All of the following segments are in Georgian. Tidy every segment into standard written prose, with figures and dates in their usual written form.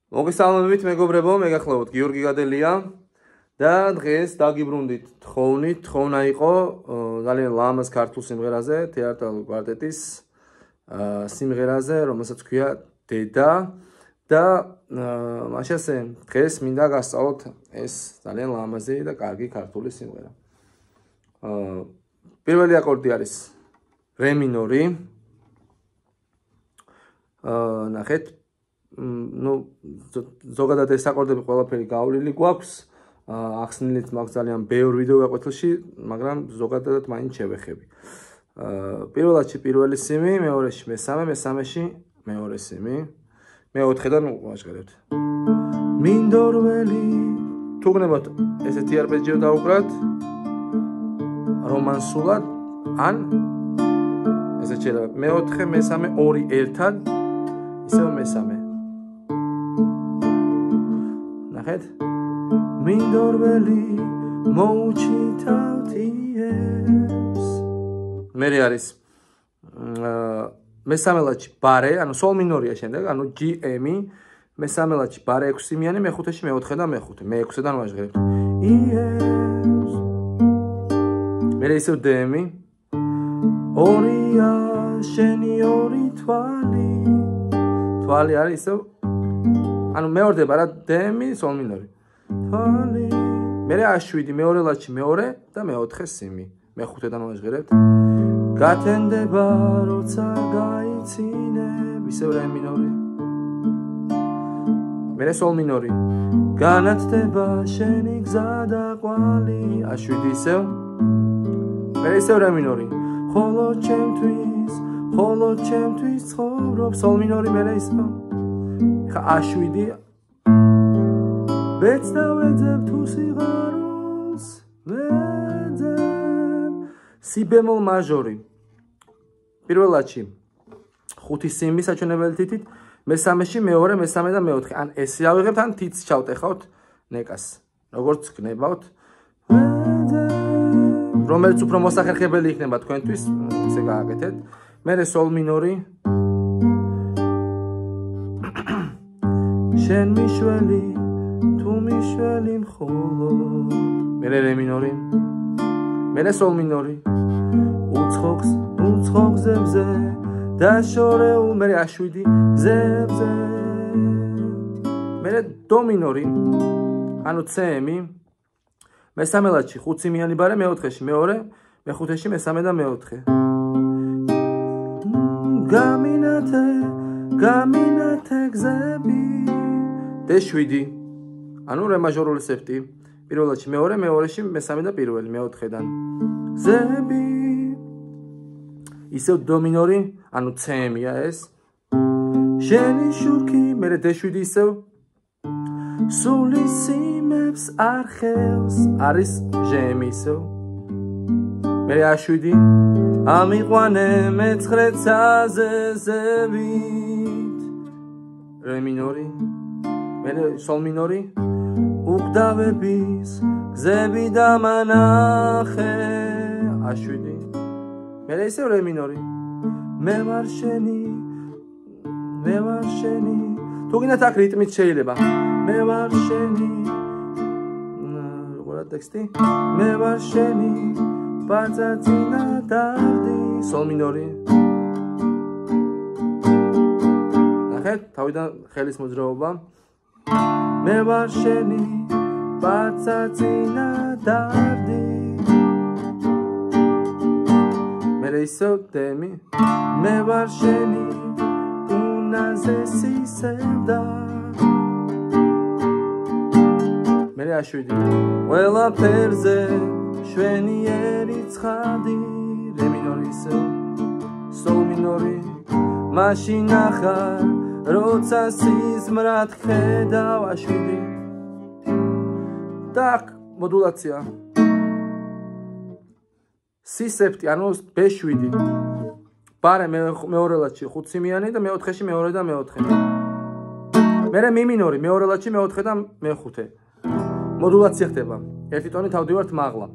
მოგესალმებით მეგობრებო, მეგახლავთ გიორგი გადელია და დღეს დაგიბრუნდით თხოვნით. თხოვნა იყო ძალიან ლამაზ ქართულ სიმღერაზე, თეატრალურ კვარტეტის სიმღერაზე, რომელსაც ქვია დედა და მაშასე დღეს მინდა გასწავლოთ ეს ძალიან ლამაზი და კარგი ქართული სიმღერა. პირველი აკორდი არის რე მინორი. ნახეთ, ზოგადად ეს აკორდები ყველაფერი გავლილი გვაქვს, ახსნილიც მაქვს ძალიან ბევრ ვიდეო გაკვეთილში, მაგრამ ზოგადად მაინც შევეხები. პირველადში პირველი სიმი, მეორეში მესამე, მესამეში მეორე სიმი, მეოთხედან ვაჟღერებთ. მინდორველი, თუ გნებათ ესეთი არპეჯიო დავუკრათ, რომანსულად, ან ესეც შეიძლება მეოთხე, მესამე, ორი ერთად, ისევ მესამე. ნახეთ? მინდორველი მოუჩითავთ იებს. მერე არის მესამე ლაჩი ბარე, ანუ სოლ მინორია შემდეგ, ანუ GM-ი, მესამე ლაჩი ბარე 6 სიმიანი, მეხუთეში მეოთხე და მეხუთე, მე-6-დან ვაჟღერებთ. იებს. მერე ისევ DM-ი. ორია შენი ორი თვალი. თვალი არის ისევ, ანუ მეორდება რა DM-ი, სოლ მინორი. თვალი. მერე A7, მეორე ლაჩი მეორე და მეოთხე სიმი. მეხუთედან ვაჟღერებთ. გათენდება როცა გაიცინებ, ისევ რე მინორი. მერე სოლ მინორი. განათდება შენი გზა და ყვალი. A7 ისევ. მერე ისევ რე მინორი. ხოლო ჩემთვის ცხოვრობ, სოლ მინორი მერე ისევ. ხა A7 ბეც და ვეძებ თუ სიღაროს ვეძებ. სი ბემოლ მაჟორი. პირველ ლაჩი 5 სიმი საჩვენებელი თითით, მესამეში მეორე, მესამე და მეოთხე. ან ეს ავიღებთ, ან თითს ჩავტეხავთ ნეკას. როგორც გნებავთ. რომელიც უფრო მოსახერხებელი იქნება თქვენთვის, ისე გააკეთეთ. მერე სოლ მინორი. შენ მიშველი თუ მიშველი მხოლოდ. მერე რე მინორი. მერე სოლ მინორი. უცხო გზებზე დაშორეულ, მერე A7 გზებზე. მერე დო მინორი, ანუ CM-ი. მესამე ლაჩი 5 სიმიანი ბარე, მეოთხეში მეორე, მეხუთეში მესამე და მეოთხე. გამინათე გზები. D7, ანუ რე მაჟორული სეფტი. პირველ ლაჩი მეორე, მეორეში მესამე და პირველი, მეოთხედან. ზები. ისევ დო მინორი, ანუ CM-ია ეს. შენი შუქი, მერე D7 ისევ. სული სიმებს არხევს, არის GM ისევ. მერე A7, ამიყვანე მეცხრეცაზე ზევით. რე მინორი. მერე სოლ მინორი. უგდავების გზები დამანახე. A7. მერე ისევ რე მინორი. მე ვარ შენი. თუ გინდათ აქ რიტმით შეიძლება. მე ვარ შენი. როგორა ტექსტი? მე ვარ შენი. ბაძაძინა დარდი. სოლ მინორი. ნახეთ, თავიდან ხელის მოძრაობა. მე ვარ შენი. ბაძაძინა დარდი. მერე ისევ DM-ი. მე ვარ შენი. უნაზესი სევდა. მერე A7. ყველაფერზე შვენიერი ცხადი. რე მინორი ისევ. სოლ მინორი. მაშინ ახარ როცა სიზმრად ხედავ A7. და მოდულაცია. C7, ანუ B7. ბარე მეორე ლაჩი 5 სიმიანი და მეოთხეში მეორე და მეოთხე. მერე მი მინორი, მეორე ლაჩი მეოთხე და მეხუთე. მოდულაცია ხდება. ერთი ტონით ავდივართ მაღლა.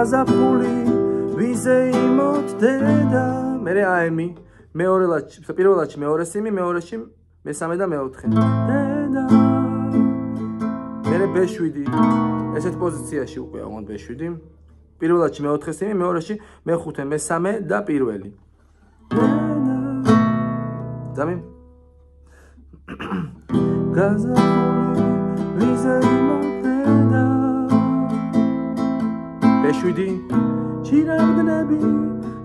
აზაფული ვიზე იმოთ დედა. მერე AM-ი, მეორე ლაჩი, პირველ ლაჩი მეორე სიმი, მეორეში მესამე და მეოთხე. დედა. მერე B7. ესეთ პოზიციაში უკვე აღონ B7. პირველადში მეოთხე სიმი, მეორეში მეხუთე, მესამე და პირველი. დამი. B7. ჩირაგდნები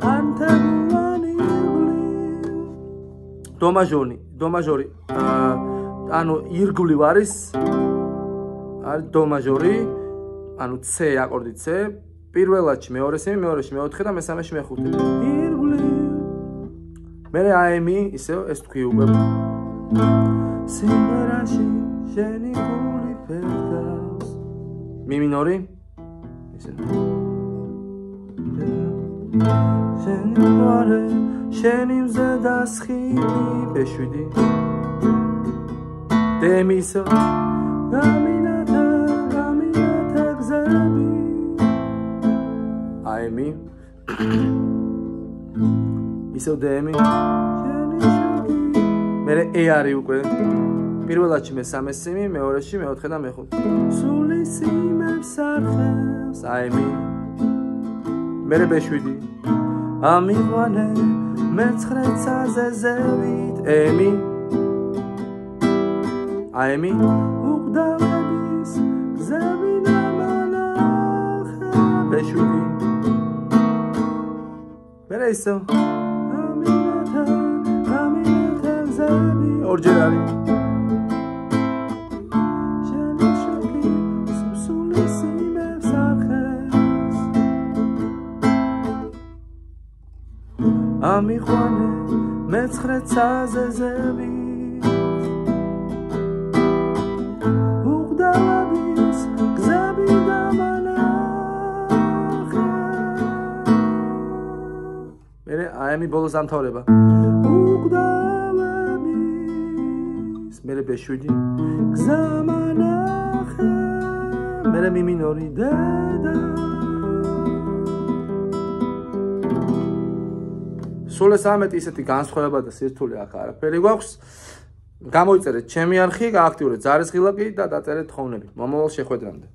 ანთებულანი დო მაჟორი ანუ ირგვლივ არის დო მაჟორი ანუ C აკორდი C პირველადში მეორე სიმი მეორეში მეოთხე და მესამეში მეხუთე ირგვლივ მერე აემი ისევ ეს თქვი უკვე სიმღერაში შენი გული ფერდავს მი მინორი ისე შენი გვარე შენი მზე დასხილი B7 დემისო გამინათა გზები აემი ისო დემი შენი შოგი მერე E არის უკვე პირველადში მესამე სიმი მეორეში მეოთხე და მეხუთე სული სიმებს არხევს აემი მერე B7 ამიყვანე მეცხრე წაზეზევით ემი აემი უყდავების გზები დამანახე B7 მერე ისო ამინათა გზები ორჯერ არის შენი შოგი სული სიმებს არხევს ამიყვანე მეცხრე წაზეზევით უყდავების გზები დამანახე მერე აემი ბოლოს ამთავრება უყდავების მერე B7 გზამანახე მერე მი მინორი დედა სულ ეს ამეტი ისეთი განსხვავება და სირთულე აქ არაფერი გვაქვს. გამოიწერეთ ჩემი არხი, გააქტიურეთ ზარისხილაკი და დაწერეთ თხოვნები. მომავალ შეხვედრამდე.